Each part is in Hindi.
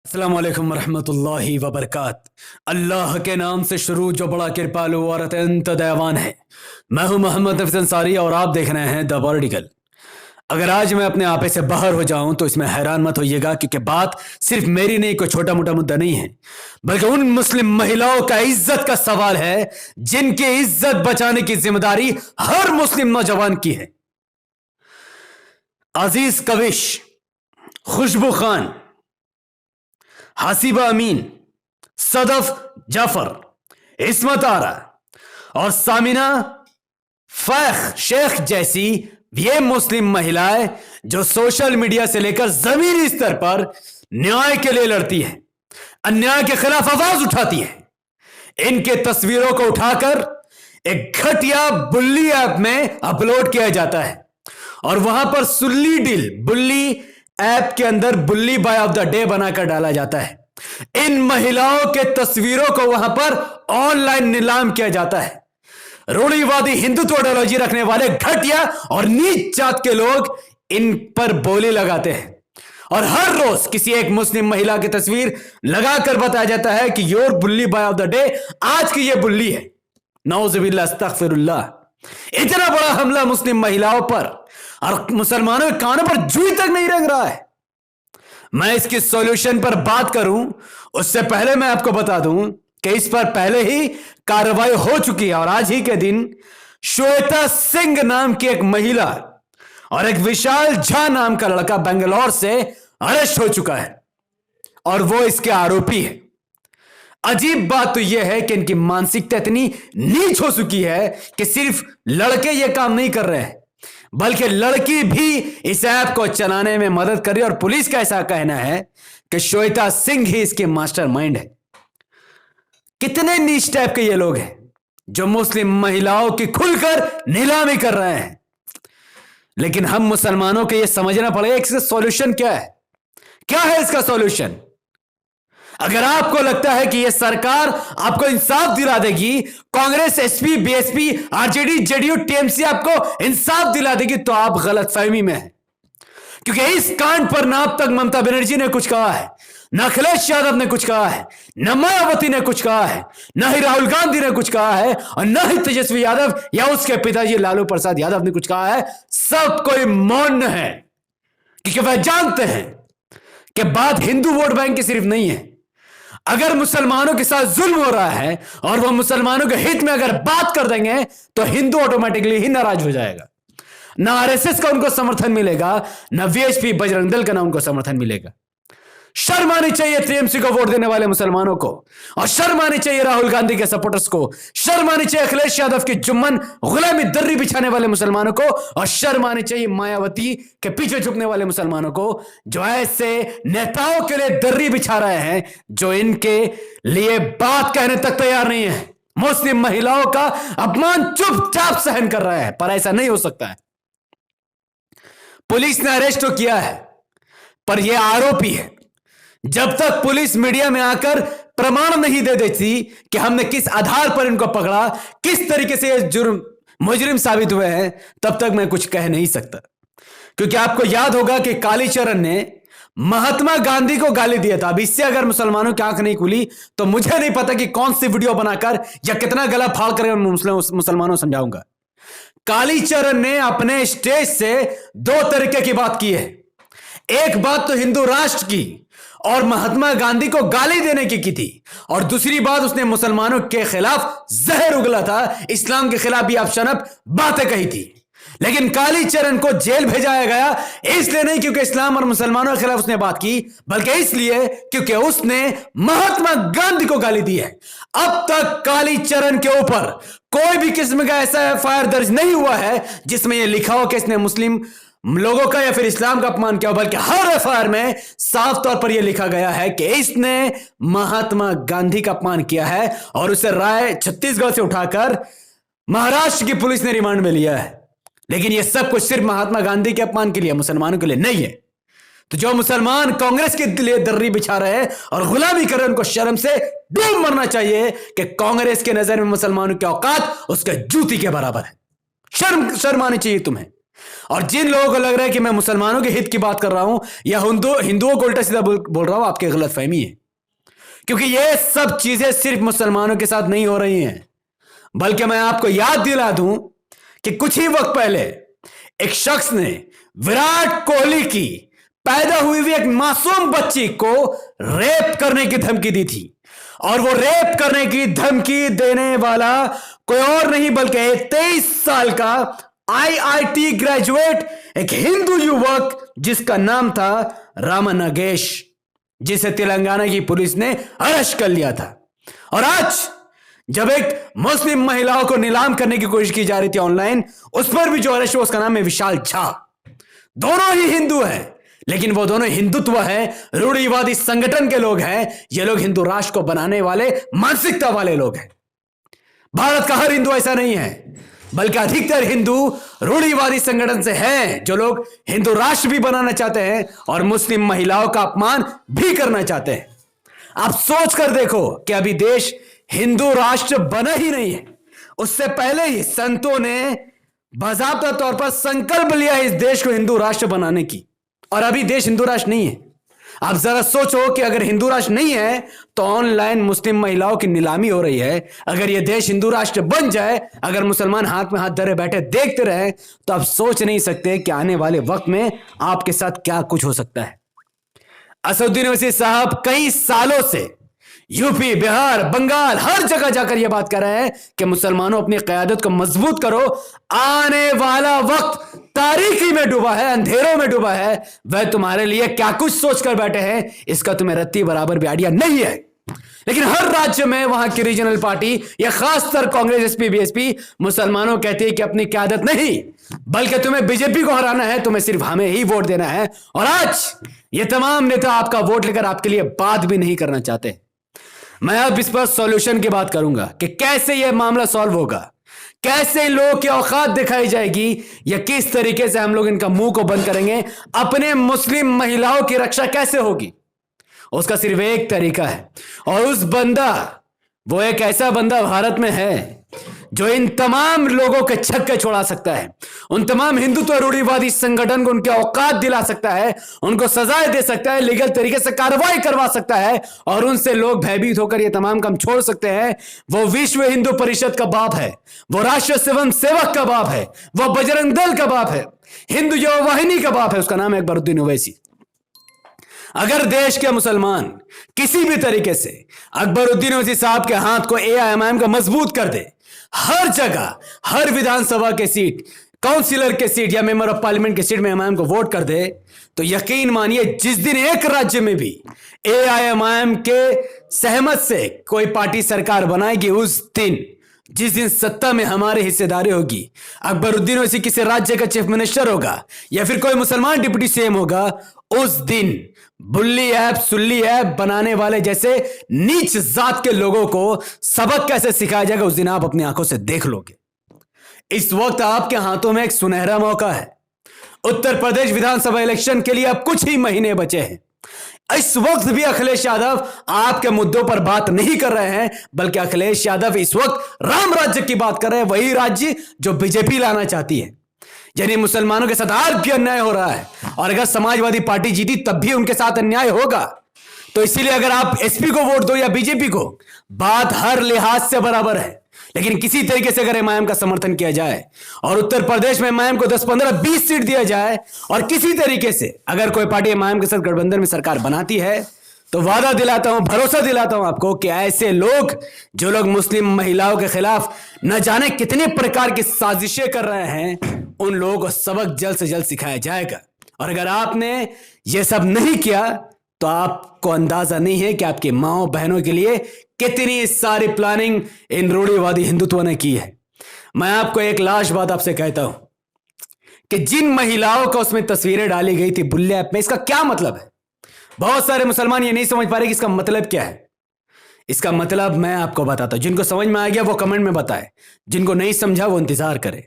अस्सलाम वालेकुम रहमतुल्लाहि व बरकात। अल्लाह के नाम से शुरू जो बड़ा कृपालु और अत्यंत दयावान है। मैं हूं मोहम्मद नफीस अंसारी और आप देख रहे हैं द पॉलिटिकल। अगर आज मैं अपने आपे से बाहर हो जाऊं तो इसमें हैरान मत होइएगा, क्योंकि बात सिर्फ मेरी नहीं, कोई छोटा मोटा मुद्दा नहीं है, बल्कि उन मुस्लिम महिलाओं का इज्जत का सवाल है जिनकी इज्जत बचाने की जिम्मेदारी हर मुस्लिम नौजवान की है। अजीज कविश, खुशबू खान, हसीबा अमीन, सदफ जाफर, इस्मत आरा और सामिना फैख शेख जैसी ये मुस्लिम महिलाएं जो सोशल मीडिया से लेकर जमीनी स्तर पर न्याय के लिए लड़ती हैं, अन्याय के खिलाफ आवाज उठाती हैं, इनके तस्वीरों को उठाकर एक घटिया बुल्ली ऐप में अपलोड किया जाता है और वहां पर सुल्ली डील बुल्ली ऐप के अंदर बुल्ली बॉय ऑफ द डे बनाकर डाला जाता है। इन महिलाओं के तस्वीरों को वहां पर ऑनलाइन नीलाम किया जाता है। रूढ़िवादी हिंदुत्व आइडियोलॉजी रखने वाले घटिया और नीच जात के लोग इन पर बोली लगाते हैं और हर रोज किसी एक मुस्लिम महिला की तस्वीर लगाकर बताया जाता है कि your bully boy of the day आज की ये बुल्ली है। नौजुबिल्लाह अस्तगफिरुल्लाह। इतना बड़ा हमला मुस्लिम महिलाओं पर और मुसलमानों के कानों पर जूई तक नहीं रंग रहा है। मैं इसकी सॉल्यूशन पर बात करूं उससे पहले मैं आपको बता दूं कि इस पर पहले ही कार्रवाई हो चुकी है और आज ही के दिन श्वेता सिंह नाम की एक महिला और एक विशाल झा नाम का लड़का बेंगलोर से अरेस्ट हो चुका है और वो इसके आरोपी है। अजीब बात तो यह है कि इनकी मानसिकता इतनी नीच हो चुकी है कि सिर्फ लड़के ये काम नहीं कर रहे हैं, बल्कि लड़की भी इस ऐप को चलाने में मदद कर रही है और पुलिस का ऐसा कहना है कि श्वेता सिंह ही इसके मास्टरमाइंड है। कितने नीच टाइप के ये लोग हैं जो मुस्लिम महिलाओं की खुलकर नीलामी कर रहे हैं। लेकिन हम मुसलमानों को यह समझना पड़ेगा इसका सॉल्यूशन क्या है। क्या है इसका सॉल्यूशन? अगर आपको लगता है कि यह सरकार आपको इंसाफ दिला देगी, Congress, SP, BSP, RJD, JDU, TMC आपको इंसाफ दिला देगी, तो आप गलतफहमी में हैं। क्योंकि इस कांड पर ना अब तक ममता बनर्जी ने कुछ कहा है, ना अखिलेश यादव ने कुछ कहा है, न मायावती ने कुछ कहा है, न ही राहुल गांधी ने कुछ कहा है और न ही तेजस्वी यादव या उसके पिताजी लालू प्रसाद यादव ने कुछ कहा है। सब कोई मौन है क्योंकि वह जानते हैं कि बात हिंदू वोट बैंक की सिर्फ नहीं है। अगर मुसलमानों के साथ जुल्म हो रहा है और वह मुसलमानों के हित में अगर बात कर देंगे तो हिंदू ऑटोमेटिकली ही नाराज हो जाएगा। ना आरएसएस का उनको समर्थन मिलेगा, ना वीएचपी बजरंग दल का ना उनको समर्थन मिलेगा। शर्म आनी चाहिए टीएमसी को वोट देने वाले मुसलमानों को, और शर्म आनी चाहिए राहुल गांधी के सपोर्टर्स को, शर्म आनी चाहिए अखिलेश यादव की जुम्मन गुलामी दर्री बिछाने वाले मुसलमानों को, और शर्म आनी चाहिए मायावती के पीछे झुकने वाले मुसलमानों को जो ऐसे नेताओं के लिए दर्री बिछा रहे हैं जो इनके लिए बात कहने तक तैयार नहीं है। मुस्लिम महिलाओं का अपमान चुपचाप सहन कर रहे हैं, पर ऐसा नहीं हो सकता है। पुलिस ने अरेस्ट तो किया है पर यह आरोपी है। जब तक पुलिस मीडिया में आकर प्रमाण नहीं दे देती कि हमने किस आधार पर इनको पकड़ा, किस तरीके से ये जुर्म मुजरिम साबित हुए हैं, तब तक मैं कुछ कह नहीं सकता। क्योंकि आपको याद होगा कि कालीचरण ने महात्मा गांधी को गाली दिया था। अब इससे अगर मुसलमानों की आंख नहीं खुली तो मुझे नहीं पता कि कौन सी वीडियो बनाकर या कितना गला फाड़ कर मुसलमानों समझाऊंगा। कालीचरण ने अपने स्टेज से दो तरीके की बात की है। एक बात तो हिंदू राष्ट्र की और महात्मा गांधी को गाली देने की थी, और दूसरी बात उसने मुसलमानों के खिलाफ जहर उगला था, इस्लाम के खिलाफ भी अपशनप बातें कही थी। लेकिन कालीचरण को जेल भेजाया गया इसलिए नहीं क्योंकि इस्लाम और मुसलमानों के खिलाफ उसने बात की, बल्कि इसलिए क्योंकि उसने महात्मा गांधी को गाली दी है। अब तक कालीचरण के ऊपर कोई भी किस्म का ऐसा एफआईआर दर्ज नहीं हुआ है जिसमें यह लिखा हो कि इसने मुस्लिम लोगों का या फिर इस्लाम का अपमान किया, बल्कि हर एफआईआर में साफ तौर पर यह लिखा गया है कि इसने महात्मा गांधी का अपमान किया है और उसे राय छत्तीसगढ़ से उठाकर महाराष्ट्र की पुलिस ने रिमांड में लिया है। लेकिन यह सब कुछ सिर्फ महात्मा गांधी के अपमान के लिए, मुसलमानों के लिए नहीं है। तो जो मुसलमान कांग्रेस के लिए दर्री बिछा रहे हैं और गुलामी कर रहे हैं, उनको शर्म से डूब मरना चाहिए कि कांग्रेस के नजर में मुसलमानों की औकात उसके जूती के बराबर है। शर्म आनी चाहिए तुम्हें। और जिन लोगों को लग रहा है कि मैं मुसलमानों के हित की बात कर रहा हूं या हिंदुओं को उल्टा सीधा बोल रहा हूं, आपकी गलतफहमी है। क्योंकि ये सब चीजें सिर्फ मुसलमानों के साथ नहीं हो रही हैं, बल्कि मैं आपको याद दिला दूं कि कुछ ही वक्त पहले एक शख्स ने विराट कोहली की पैदा हुई एक मासूम बच्ची को रेप करने की धमकी दी थी। और वो रेप करने की धमकी देने वाला कोई और नहीं बल्कि 23 साल का आईआईटी ग्रेजुएट एक हिंदू युवक जिसका नाम था रामा नागेश, जिसे तेलंगाना की पुलिस ने अरेस्ट कर लिया था। और आज जब एक मुस्लिम महिलाओं को नीलाम करने की कोशिश की जा रही थी ऑनलाइन, उस पर भी जो अरेस्ट हुआ उसका नाम है विशाल झा। दोनों ही हिंदू हैं, लेकिन वो दोनों हिंदुत्व है, रूढ़िवादी संगठन के लोग हैं। ये लोग हिंदू राष्ट्र को बनाने वाले मानसिकता वाले लोग हैं। भारत का हर हिंदू ऐसा नहीं है, बल्कि अधिकतर हिंदू रूढ़िवादी संगठन से हैं, जो लोग हिंदू राष्ट्र भी बनाना चाहते हैं और मुस्लिम महिलाओं का अपमान भी करना चाहते हैं। आप सोच कर देखो कि अभी देश हिंदू राष्ट्र बना ही नहीं है, उससे पहले ही संतों ने बाज़ाब्ता तौर पर संकल्प लिया इस देश को हिंदू राष्ट्र बनाने की, और अभी देश हिंदू राष्ट्र नहीं है। आप जरा सोचो कि अगर हिंदू राष्ट्र नहीं है तो ऑनलाइन मुस्लिम महिलाओं की नीलामी हो रही है। अगर यह देश हिंदू राष्ट्र बन जाए, अगर मुसलमान हाथ में हाथ धरे बैठे देखते रहे, तो आप सोच नहीं सकते कि आने वाले वक्त में आपके साथ क्या कुछ हो सकता है। असदुद्दीन ओवैसी साहब कई सालों से यूपी, बिहार, बंगाल हर जगह जाकर यह बात कर रहे हैं कि मुसलमानों अपनी क़यादत को मजबूत करो। आने वाला वक्त तारीकी में डूबा है, अंधेरों में डूबा है। वह तुम्हारे लिए क्या कुछ सोचकर बैठे हैं, इसका तुम्हें रत्ती बराबर भी आइडिया नहीं है। लेकिन हर राज्य में वहां की रीजनल पार्टी या खासकर कांग्रेस, एसपी, बीएसपी मुसलमानों कहती है कि अपनी क़यादत नहीं, बल्कि तुम्हें बीजेपी को हराना है, तुम्हें सिर्फ हमें ही वोट देना है। और आज ये तमाम नेता आपका वोट लेकर आपके लिए बात भी नहीं करना चाहते। मैं अब इस पर सॉल्यूशन की बात करूंगा कि कैसे यह मामला सॉल्व होगा, कैसे लोगों की औकात दिखाई जाएगी, या किस तरीके से हम लोग इनका मुंह को बंद करेंगे। अपने मुस्लिम महिलाओं की रक्षा कैसे होगी, उसका सिर्फ एक तरीका है, और उस बंदा, वो एक ऐसा बंदा भारत में है जो इन तमाम लोगों के छक्के छोड़ा सकता है, उन तमाम हिंदुत्व रूढ़िवादी संगठन को उनके औकात दिला सकता है, उनको सजाएं दे सकता है, लीगल तरीके से कार्रवाई करवा सकता है, और उनसे लोग भयभीत होकर ये तमाम काम छोड़ सकते हैं। वो विश्व हिंदू परिषद का बाप है, वो राष्ट्रीय स्वयं सेवक का बाप है, वो बजरंग दल का बाप है, हिंदू युवा वाहिनी का बाप है, उसका नाम है अकबरुद्दीन ओवैसी। अगर देश के मुसलमान किसी भी तरीके से अकबरुद्दीन ओवैसी साहब के हाथ को एआईएमआईएम का मजबूत कर दे, हर जगह, हर विधानसभा के सीट, काउंसिलर के सीट या मेंबर ऑफ पार्लियामेंट के सीट में एआईएमआईएम को वोट कर दे, तो यकीन मानिए जिस दिन एक राज्य में भी एआईएमआईएम के सहमत से कोई पार्टी सरकार बनाएगी, उस दिन, जिस दिन सत्ता में हमारी हिस्सेदारी होगी, अकबरुद्दीन ओवैसी किसी राज्य का चीफ मिनिस्टर होगा या फिर कोई मुसलमान डिप्टी सीएम होगा, उस दिन बुल्ली ऐप, सुल्ली ऐप बनाने वाले जैसे नीच जात के लोगों को सबक कैसे सिखाया जाएगा, उस दिन आप अपनी आंखों से देख लोगे। इस वक्त आपके हाथों में एक सुनहरा मौका है। उत्तर प्रदेश विधानसभा इलेक्शन के लिए अब कुछ ही महीने बचे हैं। इस वक्त भी अखिलेश यादव आपके मुद्दों पर बात नहीं कर रहे हैं, बल्कि अखिलेश यादव इस वक्त राम राज्य की बात कर रहे हैं, वही राज्य जो बीजेपी लाना चाहती है। यानी मुसलमानों के साथ आज भी अन्याय हो रहा है, और अगर समाजवादी पार्टी जीती तब भी उनके साथ अन्याय होगा। तो इसीलिए अगर आप एसपी को वोट दो या बीजेपी को, बात हर लिहाज से बराबर है। लेकिन किसी तरीके से अगर एमआईएम का समर्थन किया जाए और उत्तर प्रदेश में एमआईएम को 10, 15, 20 सीट दिया जाए, और किसी तरीके से अगर कोई पार्टी एमआईएम के साथ गठबंधन में सरकार बनाती है, तो वादा दिलाता हूं, भरोसा दिलाता हूं आपको कि ऐसे लोग, जो लोग मुस्लिम महिलाओं के खिलाफ न जाने कितने प्रकार की साजिशें कर रहे हैं, उन लोगों को सबक जल्द से जल्द सिखाया जाएगा। और अगर आपने ये सब नहीं किया, तो आपको अंदाजा नहीं है कि आपकी माओ बहनों के लिए कितनी सारी प्लानिंग इन रूढ़िवादी हिंदुत्व ने की है। मैं आपको एक लाश बात आपसे कहता हूं कि जिन महिलाओं को उसमें तस्वीरें डाली गई थी बुल्ले ऐप में, इसका क्या मतलब है? बहुत सारे मुसलमान ये नहीं समझ पा रहे कि इसका मतलब क्या है। इसका मतलब मैं आपको बताता हूं। जिनको समझ में आ गया वो कमेंट में बताए, जिनको नहीं समझा वो इंतजार करे।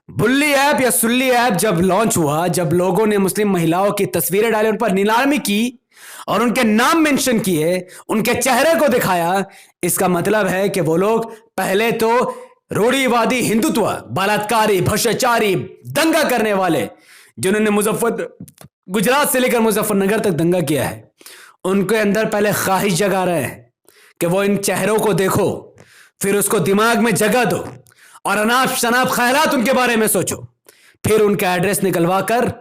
बुल्ली ऐप या सुल्ली ऐप जब लॉन्च हुआ, जब लोगों ने मुस्लिम महिलाओं की तस्वीरें डाली, उन पर नीलामी की और उनके नाम मेंशन किए, उनके चेहरे को दिखाया, इसका मतलब है कि वो लोग पहले तो रूढ़िवादी हिंदुत्व, बलात्कारी, भ्रष्टाचारी, दंगा करने वाले, जिन्होंने गुजरात से लेकर मुजफ्फरनगर तक दंगा किया है, उनके अंदर पहले ख्वाहिश जगा रहे हैं कि वो इन चेहरों को देखो, फिर उसको दिमाग में जगह दो और अनाप शनाप ख्यालात उनके बारे में सोचो, फिर उनका एड्रेस निकलवा कर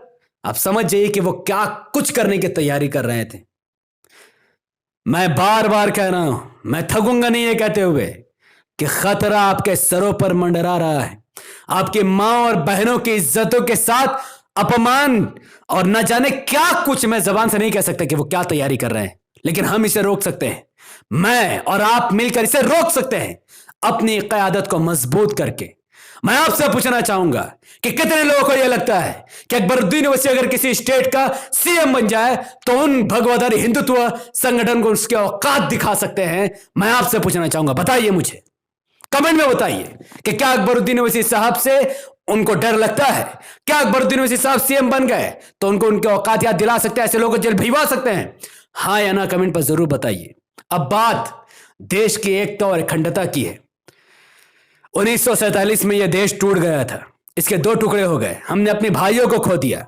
आप समझ जाइए कि वो क्या कुछ करने की तैयारी कर रहे थे। मैं बार बार कह रहा हूं, मैं थकूंगा नहीं ये कहते हुए कि खतरा आपके सरों पर मंडरा रहा है। आपकी मां और बहनों की इज्जतों के साथ अपमान और न जाने क्या कुछ, मैं जबान से नहीं कह सकता कि वो क्या तैयारी कर रहे हैं, लेकिन हम इसे रोक सकते हैं। मैं और आप मिलकर इसे रोक सकते हैं अपनी क़यादत को मजबूत करके। मैं आपसे पूछना चाहूंगा कि कितने लोगों को यह लगता है कि अकबरुद्दीन ओवैसी अगर किसी स्टेट का सीएम बन जाए तो उन भगवाधारी हिंदुत्व संगठन को उसके औकात दिखा सकते हैं? मैं आपसे पूछना चाहूंगा, बताइए मुझे, कमेंट में बताइए कि क्या अकबरुद्दीन ओवैसी साहब से उनको डर लगता है? क्या अकबरुद्दीन ओवैसी साहब सीएम बन गए तो उनको उनके औकात याद दिला सकते हैं, ऐसे लोगों को जेल भिजवा सकते हैं? हाँ या ना कमेंट पर जरूर बताइए। अब बात देश की एकता और अखंडता की है। 1947 में यह देश टूट गया था, इसके दो टुकड़े हो गए, हमने अपने भाइयों को खो दिया,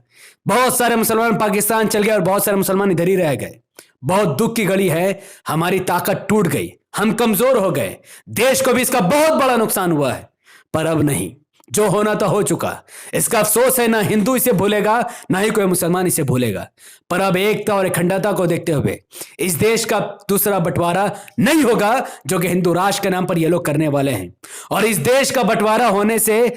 बहुत सारे मुसलमान पाकिस्तान चल गए और बहुत सारे मुसलमान इधर ही रह गए। बहुत दुख की घड़ी है, हमारी ताकत टूट गई, हम कमजोर हो गए, देश को भी इसका बहुत बड़ा नुकसान हुआ है। पर अब नहीं, जो होना था हो चुका। इसका अफसोस है, ना हिंदू इसे भूलेगा ना ही कोई मुसलमान इसे भूलेगा। पर अब एकता और अखंडता को देखते हुए इस देश का दूसरा बंटवारा नहीं होगा, जो कि हिंदू राष्ट्र के नाम पर ये लोग करने वाले हैं। और इस देश का बंटवारा होने से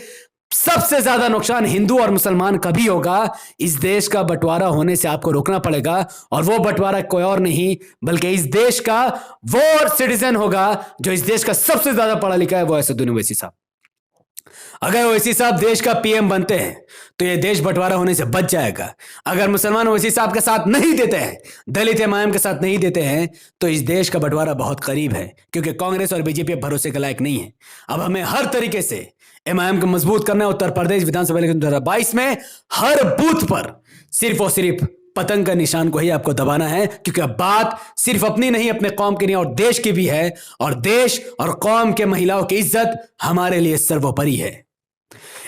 सबसे ज्यादा नुकसान हिंदू और मुसलमान का भी होगा। इस देश का बंटवारा होने से आपको रोकना पड़ेगा, और वो बंटवारा कोई और नहीं बल्कि इस देश का वो सिटीजन होगा जो इस देश का सबसे ज्यादा पढ़ा लिखा है, वो असदुद्दीन ओवैसी साहब। अगर ओवैसी साहब देश का पीएम बनते हैं तो यह देश बंटवारा होने से बच जाएगा। अगर मुसलमान ओवैसी साहब का साथ नहीं देते हैं, दलित एमआईएम के साथ नहीं देते हैं, तो इस देश का बंटवारा बहुत करीब है, क्योंकि कांग्रेस और बीजेपी भरोसे के लायक नहीं है। अब हमें हर तरीके से एमआईएम को मजबूत करना है। उत्तर प्रदेश विधानसभा इलेक्शन 2022 में हर बूथ पर सिर्फ और सिर्फ पतंग का निशान को ही आपको दबाना है, क्योंकि अब बात सिर्फ अपनी नहीं, अपने कौम की नहीं और देश की भी है, और देश और कौम के महिलाओं की इज्जत हमारे लिए सर्वोपरि है।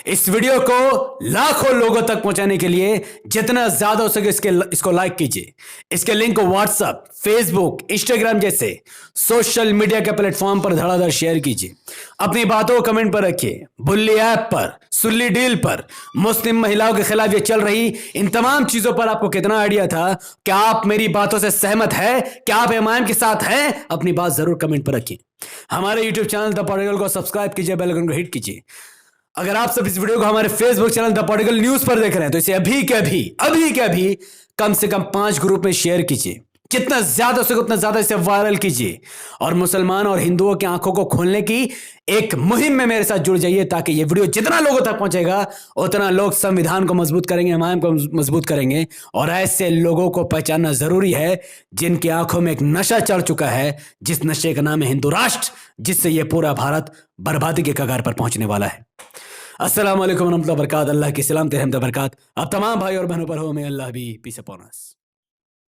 इस वीडियो को लाखों लोगों तक पहुंचाने के लिए जितना ज्यादा हो सके इसको लाइक कीजिए। इसके लिंक को व्हाट्सएप, फेसबुक, इंस्टाग्राम जैसे सोशल मीडिया के प्लेटफॉर्म पर धड़ाधड़ शेयर कीजिए। अपनी बातों को कमेंट पर रखिए। बुल्ली ऐप पर, सुल्ली डील पर, मुस्लिम महिलाओं के खिलाफ ये चल रही इन तमाम चीजों पर आपको कितना आइडिया था? क्या आप मेरी बातों से सहमत है? क्या आप एमआईएम के साथ हैं? अपनी बात जरूर कमेंट पर रखिए। हमारे यूट्यूब चैनल द पॉलिटिकल को सब्सक्राइब कीजिए, बेल आइकन को हिट कीजिए। अगर आप सब इस वीडियो को हमारे Facebook channel the political news पर देख रहे हैं तो इसे अभी के अभी कम से कम 5 ग्रुप में शेयर कीजिए। जितना ज्यादा हो सके उतना ज्यादा इसे वायरल कीजिए, और मुसलमान और हिंदुओं की आंखों को खोलने की एक मुहिम में मेरे साथ जुड़ जाइए, ताकि ये वीडियो जितना लोगों तक पहुंचेगा उतना लोग संविधान को मजबूत करेंगे, एमआईएम को मजबूत करेंगे। और ऐसे लोगों को पहचानना जरूरी है जिनकी आंखों में एक नशा चढ़ चुका है, जिस नशे का नाम है हिंदू राष्ट्र, जिससे यह पूरा भारत बर्बादी के कगार पर पहुंचने वाला है। अस्सलाम वालेकुम रहमतुल्लाहि व बरकातहू। अल्लाह की सलामत रहमत बरकात अब तमाम भाई और बहनों पर हो। मे अल्लाह भी पीस अपॉन अस।